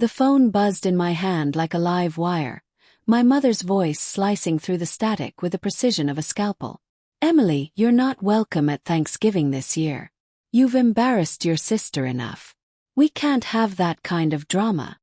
The phone buzzed in my hand like a live wire, my mother's voice slicing through the static with the precision of a scalpel. "Emily, you're not welcome at Thanksgiving this year. You've embarrassed your sister enough. We can't have that kind of drama."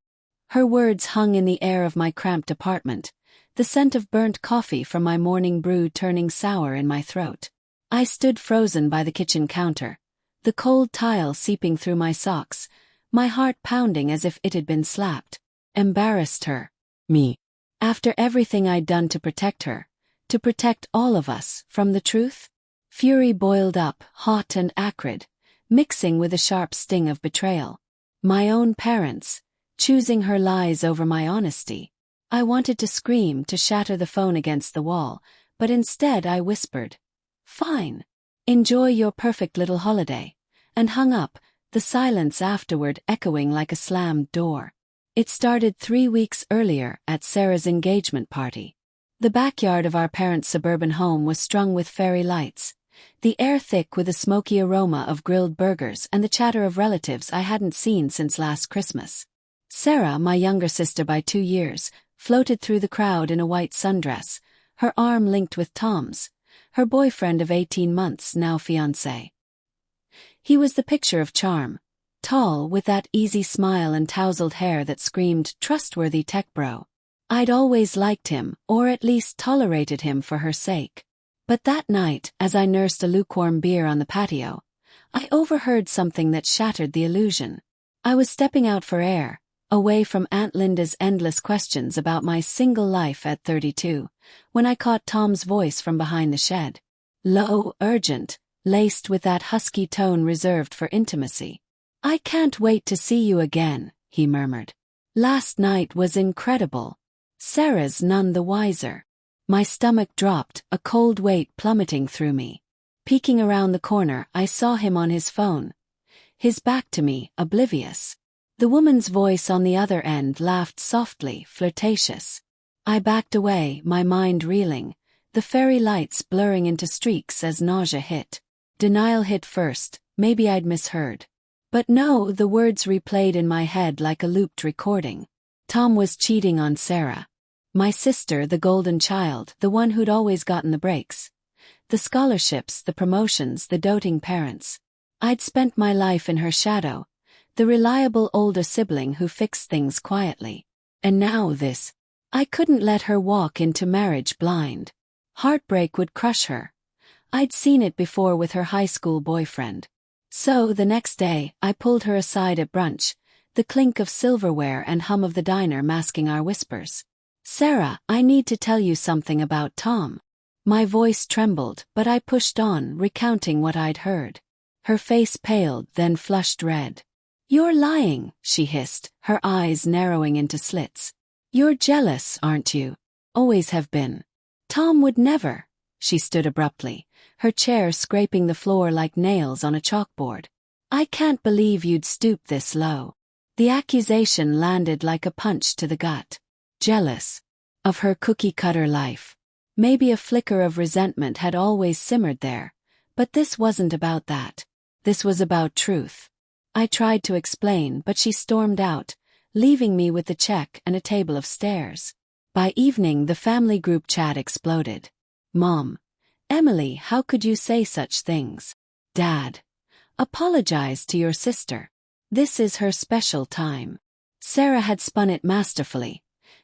Her words hung in the air of my cramped apartment, the scent of burnt coffee from my morning brew turning sour in my throat. I stood frozen by the kitchen counter, the cold tile seeping through my socks, my heart pounding as if it had been slapped. Embarrassed her. Me. After everything I'd done to protect her, to protect all of us from the truth? Fury boiled up, hot and acrid, mixing with a sharp sting of betrayal. My own parents, choosing her lies over my honesty. I wanted to scream, to shatter the phone against the wall, but instead I whispered, "Fine. Enjoy your perfect little holiday," and hung up, the silence afterward echoing like a slammed door. It started 3 weeks earlier at Sarah's engagement party. The backyard of our parents' suburban home was strung with fairy lights, the air thick with a smoky aroma of grilled burgers and the chatter of relatives I hadn't seen since last Christmas. Sarah, my younger sister by 2 years, floated through the crowd in a white sundress, her arm linked with Tom's, her boyfriend of 18 months, now fiancé. He was the picture of charm, tall with that easy smile and tousled hair that screamed trustworthy tech bro. I'd always liked him, or at least tolerated him for her sake. But that night, as I nursed a lukewarm beer on the patio, I overheard something that shattered the illusion. I was stepping out for air, away from Aunt Linda's endless questions about my single life at 32, when I caught Tom's voice from behind the shed. Low, urgent, laced with that husky tone reserved for intimacy. "I can't wait to see you again," he murmured. "Last night was incredible." Sarah's none the wiser. My stomach dropped, a cold weight plummeting through me. Peeking around the corner, I saw him on his phone. His back to me, oblivious. The woman's voice on the other end laughed softly, flirtatious. I backed away, my mind reeling, the fairy lights blurring into streaks as nausea hit. Denial hit first, maybe I'd misheard. But no, the words replayed in my head like a looped recording. Tom was cheating on Sarah. My sister, the golden child, the one who'd always gotten the breaks. The scholarships, the promotions, the doting parents. I'd spent my life in her shadow, the reliable older sibling who fixed things quietly. And now this. I couldn't let her walk into marriage blind. Heartbreak would crush her. I'd seen it before with her high school boyfriend. So the next day, I pulled her aside at brunch, the clink of silverware and hum of the diner masking our whispers. "Sarah, I need to tell you something about Tom." My voice trembled, but I pushed on, recounting what I'd heard. Her face paled, then flushed red. "You're lying," she hissed, her eyes narrowing into slits. "You're jealous, aren't you? Always have been." "Tom would never." She stood abruptly, her chair scraping the floor like nails on a chalkboard. "I can't believe you'd stoop this low." The accusation landed like a punch to the gut. Jealous of her cookie-cutter life. Maybe a flicker of resentment had always simmered there, but this wasn't about that. This was about truth. I tried to explain, but she stormed out, leaving me with the check and a table of stares. By evening, the family group chat exploded. "Mom, Emily, how could you say such things? Dad, apologize to your sister. This is her special time." Sarah had spun it masterfully,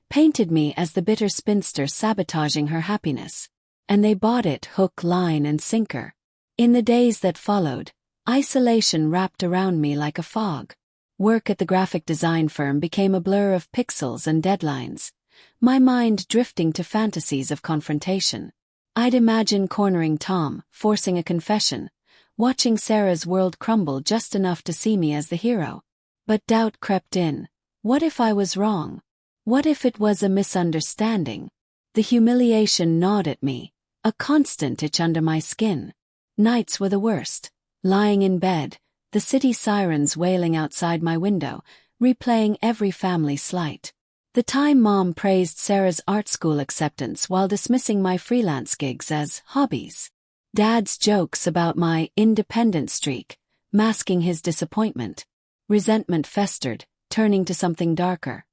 painted me as the bitter spinster sabotaging her happiness. And they bought it hook, line, and sinker. In the days that followed, isolation wrapped around me like a fog. Work at the graphic design firm became a blur of pixels and deadlines, my mind drifting to fantasies of confrontation. I'd imagine cornering Tom, forcing a confession, watching Sarah's world crumble just enough to see me as the hero. But doubt crept in. What if I was wrong? What if it was a misunderstanding? The humiliation gnawed at me, a constant itch under my skin. Nights were the worst. Lying in bed, the city sirens wailing outside my window, replaying every family slight. The time Mom praised Sarah's art school acceptance while dismissing my freelance gigs as hobbies. Dad's jokes about my independent streak, masking his disappointment. Resentment festered, turning to something darker.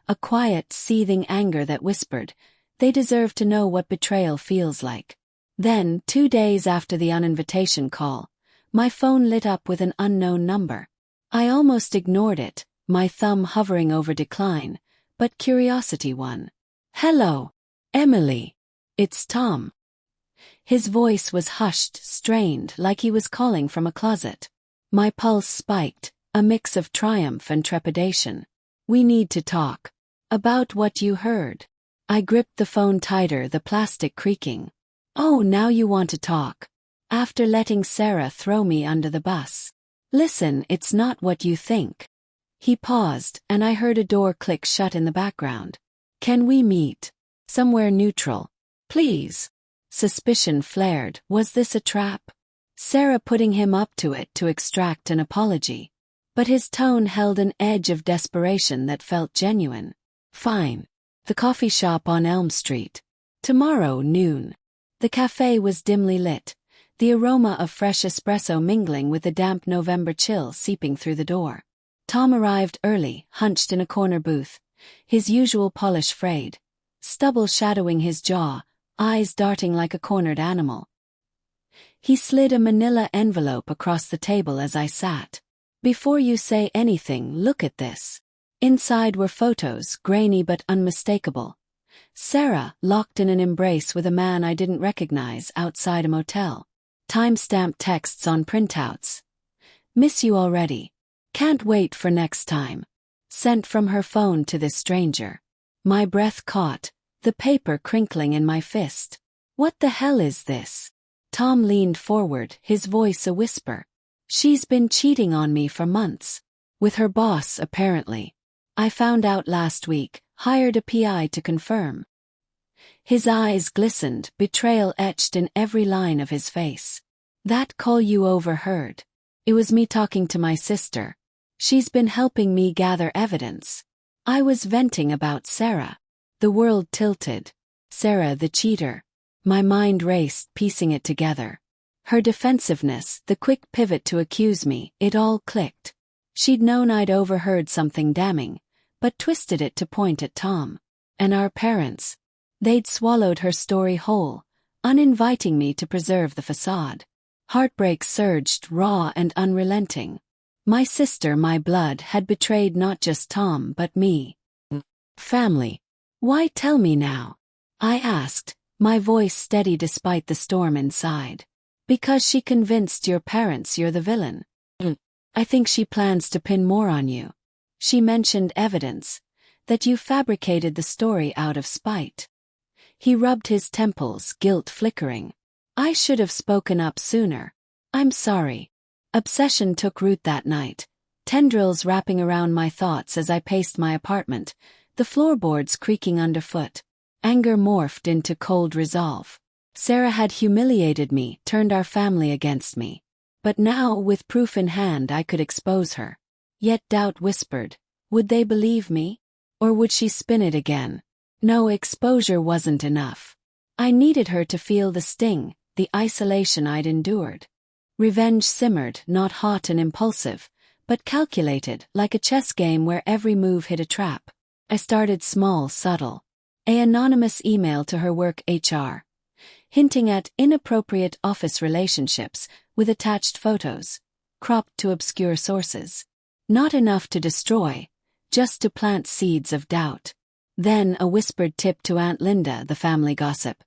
A quiet, seething anger that whispered, "They deserve to know what betrayal feels like." Then, 2 days after the uninvitation call, my phone lit up with an unknown number. I almost ignored it, my thumb hovering over decline, but curiosity won. "Hello, Emily. It's Tom." His voice was hushed, strained, like he was calling from a closet. My pulse spiked, a mix of triumph and trepidation. "We need to talk. About what you heard." I gripped the phone tighter, the plastic creaking. "Oh, now you want to talk. After letting Sarah throw me under the bus. Listen, it's not what you think." He paused, and I heard a door click shut in the background. "Can we meet somewhere neutral, please?" Suspicion flared. Was this a trap? Sarah putting him up to it to extract an apology? But his tone held an edge of desperation that felt genuine. "Fine. The coffee shop on Elm Street. Tomorrow, noon." The cafe was dimly lit, the aroma of fresh espresso mingling with the damp November chill seeping through the door. Tom arrived early, hunched in a corner booth, his usual polish frayed, stubble shadowing his jaw, eyes darting like a cornered animal. He slid a manila envelope across the table as I sat. "Before you say anything, look at this." Inside were photos, grainy but unmistakable. Sarah, locked in an embrace with a man I didn't recognize outside a motel. Time-stamped texts on printouts. "Miss you already. Can't wait for next time." Sent from her phone to this stranger. My breath caught, the paper crinkling in my fist. "What the hell is this?" Tom leaned forward, his voice a whisper. "She's been cheating on me for months. With her boss, apparently. I found out last week, hired a PI to confirm." His eyes glistened, betrayal etched in every line of his face. "That call you overheard? It was me talking to my sister. She's been helping me gather evidence." I was venting about Sarah. The world tilted. Sarah the cheater. My mind raced, piecing it together. Her defensiveness, the quick pivot to accuse me, it all clicked. She'd known I'd overheard something damning, but twisted it to point at Tom. And our parents. They'd swallowed her story whole, uninviting me to preserve the facade. Heartbreak surged, raw and unrelenting. My sister, my blood, had betrayed not just Tom but me. "Family. Why tell me now?" I asked, my voice steady despite the storm inside. "Because she convinced your parents you're the villain. I think she plans to pin more on you. She mentioned evidence, that you fabricated the story out of spite." He rubbed his temples, guilt flickering. "I should have spoken up sooner. I'm sorry." Obsession took root that night, tendrils wrapping around my thoughts as I paced my apartment, the floorboards creaking underfoot. Anger morphed into cold resolve. Sarah had humiliated me, turned our family against me. But now, with proof in hand, I could expose her. Yet doubt whispered, would they believe me? Or would she spin it again? No, exposure wasn't enough. I needed her to feel the sting, the isolation I'd endured. Revenge simmered, not hot and impulsive, but calculated, like a chess game where every move hit a trap. I started small, subtle. An anonymous email to her work HR, hinting at inappropriate office relationships with attached photos, cropped to obscure sources. Not enough to destroy, just to plant seeds of doubt. Then a whispered tip to Aunt Linda, the family gossip.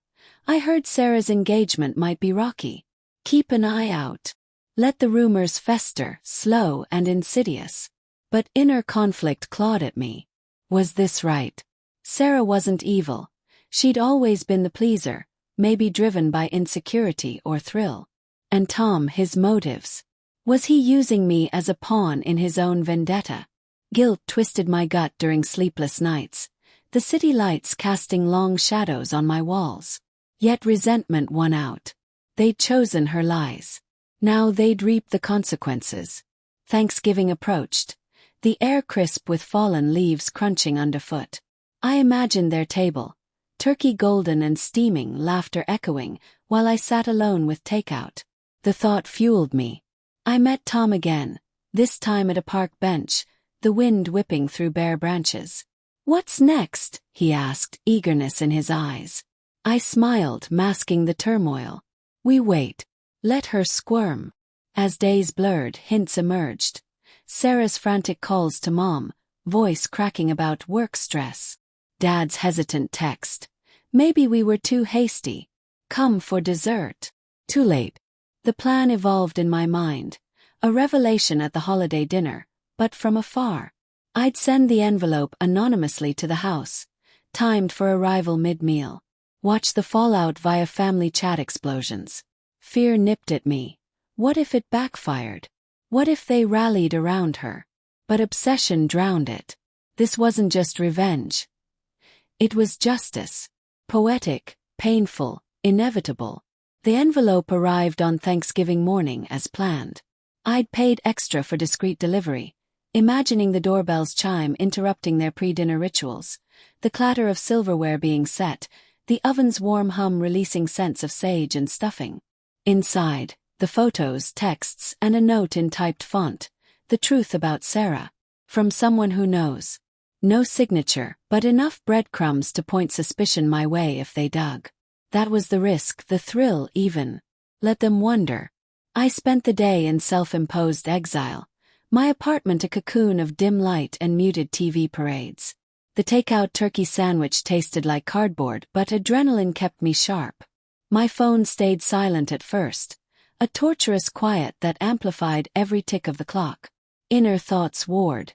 I heard Sarah's engagement might be rocky. Keep an eye out. Let the rumors fester, slow and insidious. But inner conflict clawed at me. Was this right? Sarah wasn't evil. She'd always been the pleaser, maybe driven by insecurity or thrill. And Tom, his motives. Was he using me as a pawn in his own vendetta? Guilt twisted my gut during sleepless nights, the city lights casting long shadows on my walls. Yet resentment won out. They'd chosen her lies. Now they'd reap the consequences. Thanksgiving approached, the air crisp with fallen leaves crunching underfoot. I imagined their table, turkey golden and steaming, laughter echoing, while I sat alone with takeout. The thought fueled me. I met Tom again, this time at a park bench, the wind whipping through bare branches. "What's next?" he asked, eagerness in his eyes. I smiled, masking the turmoil. "We wait. Let her squirm." As days blurred, hints emerged. Sarah's frantic calls to Mom, voice cracking about work stress. Dad's hesitant text. "Maybe we were too hasty. Come for dessert." Too late. The plan evolved in my mind. A revelation at the holiday dinner, but from afar. I'd send the envelope anonymously to the house, timed for arrival mid-meal. Watch the fallout via family chat explosions. Fear nipped at me. What if it backfired? What if they rallied around her? But obsession drowned it. This wasn't just revenge. It was justice. Poetic, painful, inevitable. The envelope arrived on Thanksgiving morning as planned. I'd paid extra for discreet delivery, imagining the doorbell's chime interrupting their pre-dinner rituals, the clatter of silverware being set, the oven's warm hum releasing scents of sage and stuffing. Inside, the photos, texts, and a note in typed font, the truth about Sarah. From someone who knows. No signature, but enough breadcrumbs to point suspicion my way if they dug. That was the risk, the thrill even. Let them wonder. I spent the day in self-imposed exile, my apartment a cocoon of dim light and muted TV parades. The takeout turkey sandwich tasted like cardboard, but adrenaline kept me sharp. My phone stayed silent at first, a torturous quiet that amplified every tick of the clock. Inner thoughts warred.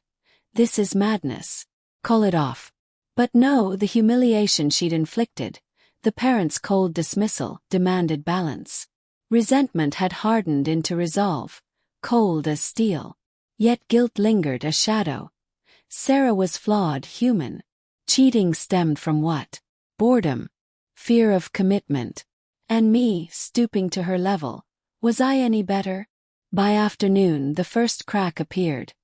This is madness. Call it off. But no, the humiliation she'd inflicted, the parents' cold dismissal, demanded balance. Resentment had hardened into resolve, cold as steel. Yet guilt lingered, a shadow. Sarah was flawed, human. Cheating stemmed from what? Boredom. Fear of commitment. And me, stooping to her level. Was I any better? By afternoon, the first crack appeared.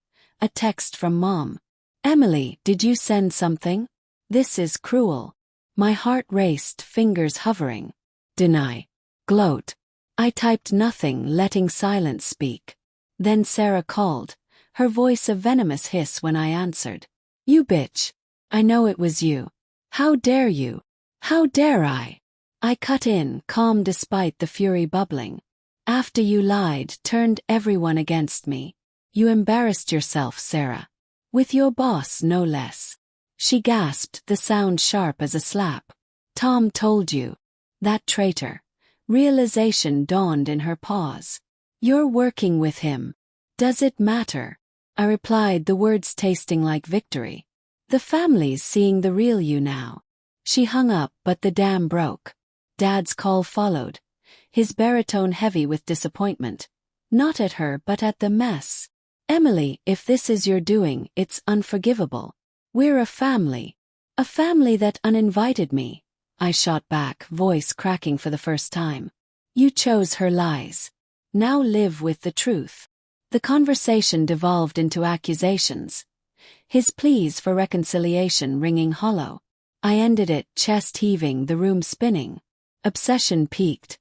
A text from Mom. "Emily, did you send something? This is cruel." My heart raced, fingers hovering. Deny. Gloat. I typed nothing, letting silence speak. Then Sarah called, her voice a venomous hiss when I answered. "You bitch. I know it was you. How dare you? How dare I?" I cut in, calm despite the fury bubbling. "After you lied, turned everyone against me. You embarrassed yourself, Sarah. With your boss, no less." She gasped, the sound sharp as a slap. "Tom told you. That traitor." Realization dawned in her pause. "You're working with him. Does it matter?" I replied, the words tasting like victory. "The family's seeing the real you now." She hung up, but the dam broke. Dad's call followed, his baritone heavy with disappointment. Not at her, but at the mess. "Emily, if this is your doing, it's unforgivable. We're a family. A family that uninvited me." I shot back, voice cracking for the first time. "You chose her lies. Now live with the truth." The conversation devolved into accusations. His pleas for reconciliation ringing hollow. I ended it, chest heaving, the room spinning. Obsession peaked.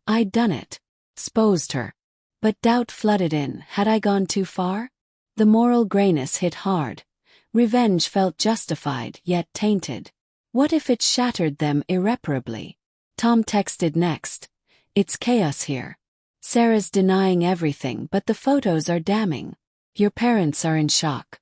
I'd done it. Exposed her. But doubt flooded in. Had I gone too far? The moral grayness hit hard. Revenge felt justified, yet tainted. What if it shattered them irreparably? Tom texted next. "It's chaos here. Sarah's denying everything, but the photos are damning. Your parents are in shock."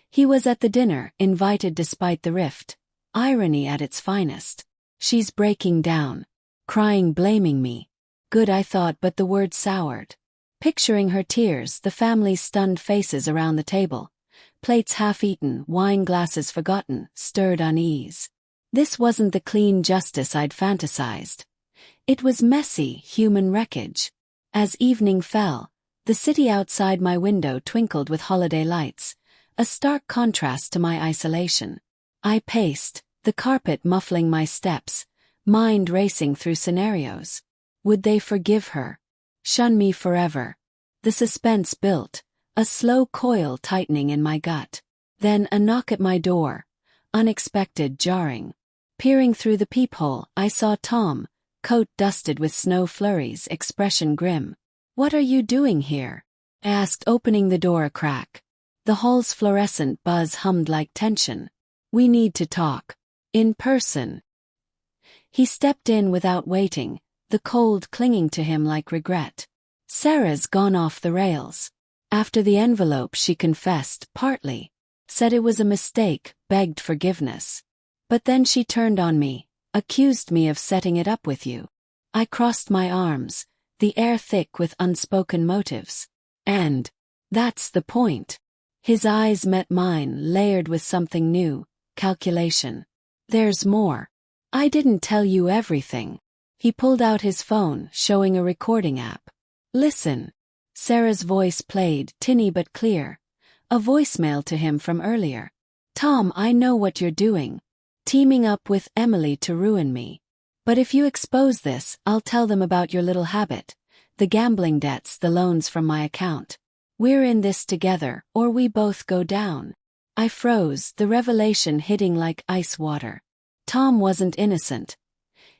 He was at the dinner, invited despite the rift. Irony at its finest. "She's breaking down. Crying, blaming me." Good, I thought, but the word soured. Picturing her tears, the family's stunned faces around the table. Plates half-eaten, wine glasses forgotten, stirred unease. This wasn't the clean justice I'd fantasized. It was messy, human wreckage. As evening fell, the city outside my window twinkled with holiday lights, a stark contrast to my isolation. I paced, the carpet muffling my steps, mind racing through scenarios. Would they forgive her? Shun me forever? The suspense built, a slow coil tightening in my gut. Then a knock at my door, unexpected, jarring. Peering through the peephole, I saw Tom, coat dusted with snow flurries, expression grim. "What are you doing here?" I asked, opening the door a crack. The hall's fluorescent buzz hummed like tension. "We need to talk. In person." He stepped in without waiting, the cold clinging to him like regret. "Sarah's gone off the rails. After the envelope she confessed, partly. Said it was a mistake, begged forgiveness. But then she turned on me, accused me of setting it up with you." I crossed my arms, the air thick with unspoken motives. "And that's the point." His eyes met mine, layered with something new, calculation. "There's more. I didn't tell you everything." He pulled out his phone, showing a recording app. "Listen." Sarah's voice played, tinny but clear. A voicemail to him from earlier. "Tom, I know what you're doing. Teaming up with Emily to ruin me. But if you expose this, I'll tell them about your little habit. The gambling debts, the loans from my account. We're in this together, or we both go down." I froze, the revelation hitting like ice water. Tom wasn't innocent.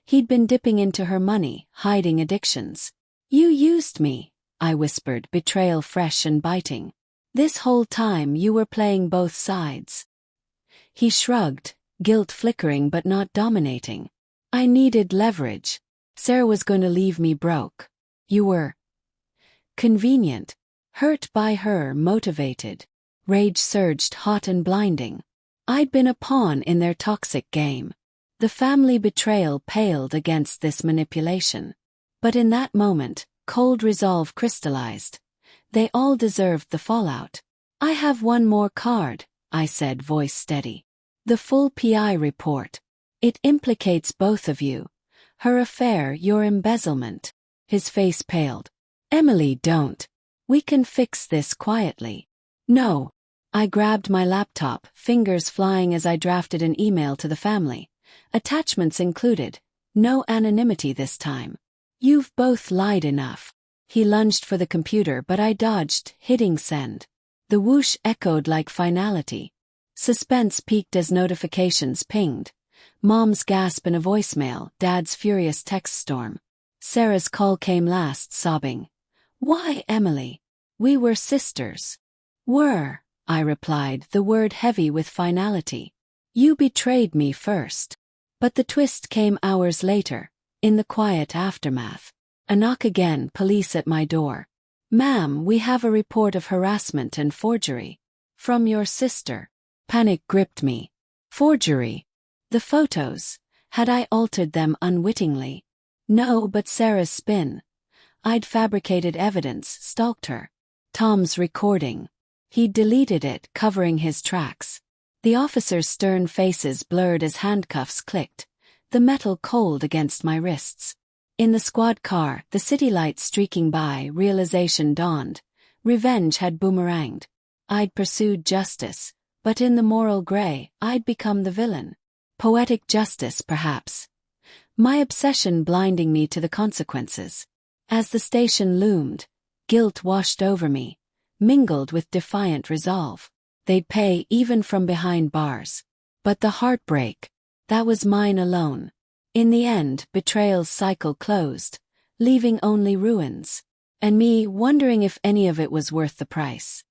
He'd been dipping into her money, hiding addictions. "You used me," I whispered, betrayal fresh and biting. "This whole time you were playing both sides." He shrugged, guilt flickering but not dominating. "I needed leverage. Sarah was going to leave me broke. You were convenient." Hurt by her, motivated. Rage surged hot and blinding. I'd been a pawn in their toxic game. The family betrayal paled against this manipulation. But in that moment, cold resolve crystallized. They all deserved the fallout. "I have one more card," I said, voice steady. "The full PI report. It implicates both of you. Her affair, your embezzlement." His face paled. "Emily, don't. We can fix this quietly." "No." I grabbed my laptop, fingers flying as I drafted an email to the family. Attachments included. No anonymity this time. "You've both lied enough." He lunged for the computer, but I dodged, hitting send. The whoosh echoed like finality. Suspense peaked as notifications pinged. Mom's gasp in a voicemail, Dad's furious text storm. Sarah's call came last, sobbing. "Why, Emily? We were sisters." "Were," I replied, the word heavy with finality. "You betrayed me first." But the twist came hours later, in the quiet aftermath. A knock again, police at my door. "Ma'am, we have a report of harassment and forgery. From your sister." Panic gripped me. Forgery. The photos. Had I altered them unwittingly? No, but Sarah's spin. I'd fabricated evidence, stalked her. Tom's recording. He'd deleted it, covering his tracks. The officers' stern faces blurred as handcuffs clicked, the metal cold against my wrists. In the squad car, the city lights streaking by, realization dawned. Revenge had boomeranged. I'd pursued justice, but in the moral gray, I'd become the villain. Poetic justice, perhaps. My obsession blinding me to the consequences. As the station loomed, guilt washed over me, mingled with defiant resolve. They'd pay even from behind bars. But the heartbreak, that was mine alone. In the end, betrayal's cycle closed, leaving only ruins. And me wondering if any of it was worth the price.